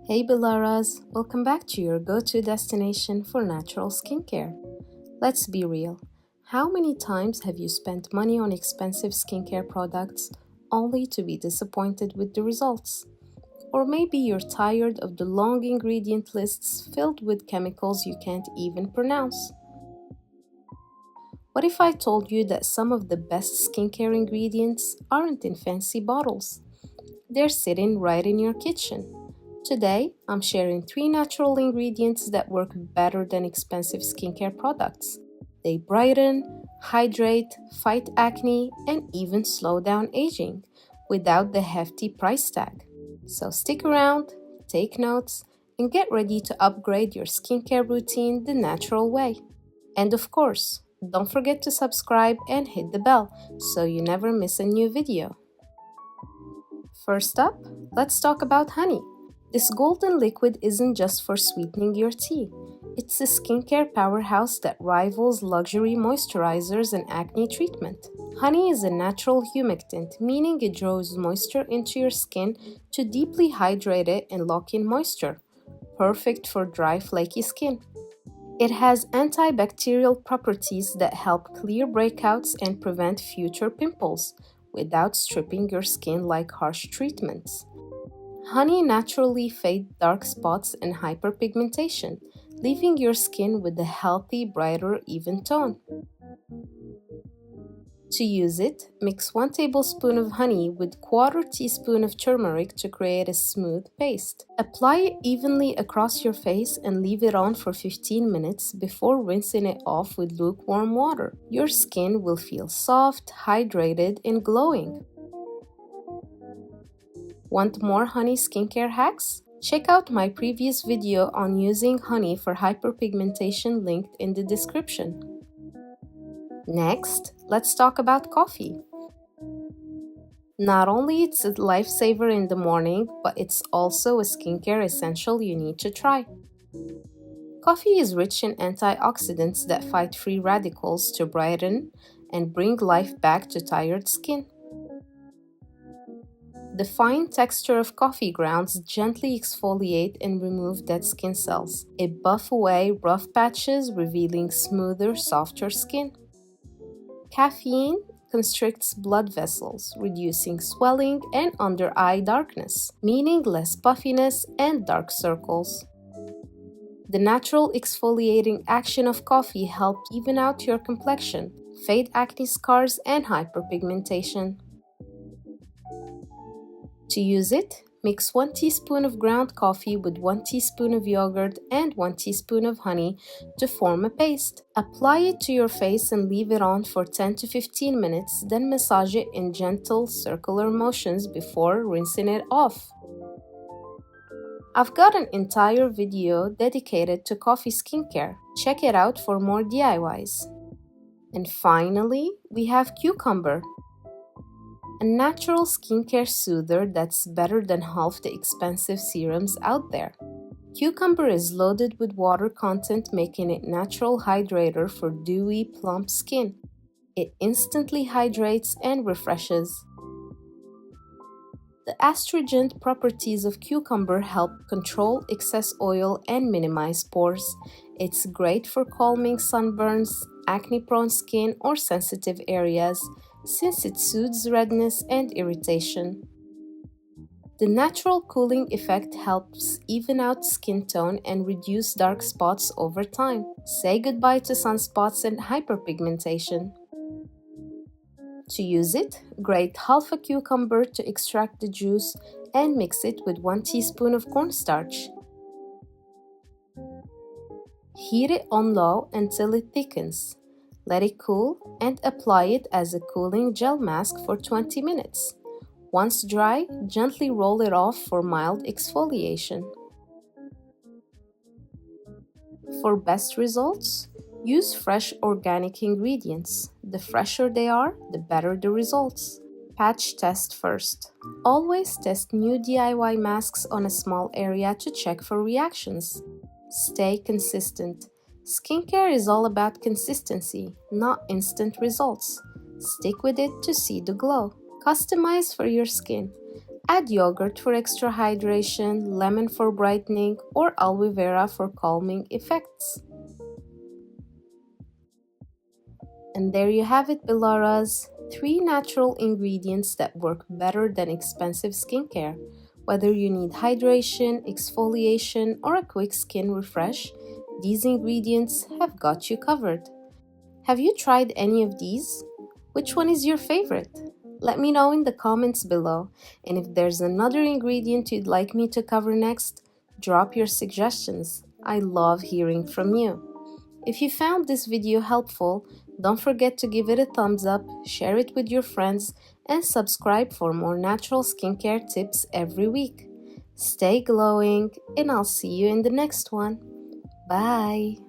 Hey Bilaras, welcome back to your go-to destination for natural skincare. Let's be real. How many times have you spent money on expensive skincare products only to be disappointed with the results? Or maybe you're tired of the long ingredient lists filled with chemicals you can't even pronounce. What if I told you that some of the best skincare ingredients aren't in fancy bottles? They're sitting right in your kitchen. Today, I'm sharing 3 natural ingredients that work better than expensive skincare products. They brighten, hydrate, fight acne, and even slow down aging without the hefty price tag. So stick around, take notes, and get ready to upgrade your skincare routine the natural way. And of course, don't forget to subscribe and hit the bell so you never miss a new video. First up, let's talk about honey. This golden liquid isn't just for sweetening your tea. It's a skincare powerhouse that rivals luxury moisturizers and acne treatment. Honey is a natural humectant, meaning it draws moisture into your skin to deeply hydrate it and lock in moisture. Perfect for dry, flaky skin. It has antibacterial properties that help clear breakouts and prevent future pimples without stripping your skin like harsh treatments. Honey naturally fades dark spots and hyperpigmentation, leaving your skin with a healthy, brighter, even tone. To use it, mix 1 tablespoon of honey with quarter teaspoon of turmeric to create a smooth paste. Apply it evenly across your face and leave it on for 15 minutes before rinsing it off with lukewarm water. Your skin will feel soft, hydrated, and glowing. Want more honey skincare hacks? Check out my previous video on using honey for hyperpigmentation linked in the description. Next, let's talk about coffee. Not only it's a lifesaver in the morning, but it's also a skincare essential you need to try. Coffee is rich in antioxidants that fight free radicals to brighten and bring life back to tired skin. The fine texture of coffee grounds gently exfoliate and remove dead skin cells. It buffs away rough patches, revealing smoother, softer skin. Caffeine constricts blood vessels, reducing swelling and under-eye darkness, meaning less puffiness and dark circles. The natural exfoliating action of coffee helps even out your complexion, fade acne scars, and hyperpigmentation. To use it, mix 1 teaspoon of ground coffee with 1 teaspoon of yogurt and 1 teaspoon of honey to form a paste. Apply it to your face and leave it on for 10 to 15 minutes, then massage it in gentle circular motions before rinsing it off. I've got an entire video dedicated to coffee skincare. Check it out for more DIYs. And finally, we have cucumber. A natural skincare soother that's better than half the expensive serums out there. Cucumber is loaded with water content, making it natural hydrator for dewy, plump skin. It instantly hydrates and refreshes. The astringent properties of cucumber help control excess oil and minimize pores. It's great for calming sunburns, acne-prone skin, or sensitive areas, since it soothes redness and irritation. The natural cooling effect helps even out skin tone and reduce dark spots over time. Say goodbye to sunspots and hyperpigmentation. To use it, grate half a cucumber to extract the juice and mix it with 1 teaspoon of cornstarch. Heat it on low until it thickens. Let it cool and apply it as a cooling gel mask for 20 minutes. Once dry, gently roll it off for mild exfoliation. For best results, use fresh organic ingredients. The fresher they are, the better the results. Patch test first. Always test new DIY masks on a small area to check for reactions. Stay consistent. Skincare is all about consistency, not instant results. Stick with it to see the glow. Customize for your skin. Add yogurt for extra hydration, lemon for brightening, or aloe vera for calming effects. And there you have it, Bilaras. 3 natural ingredients that work better than expensive skincare. Whether you need hydration, exfoliation, or a quick skin refresh, these ingredients have got you covered. Have you tried any of these? Which one is your favorite? Let me know in the comments below. And if there's another ingredient you'd like me to cover next, drop your suggestions. I love hearing from you. If you found this video helpful, don't forget to give it a thumbs up, share it with your friends, and subscribe for more natural skincare tips every week. Stay glowing, and I'll see you in the next one. Bye!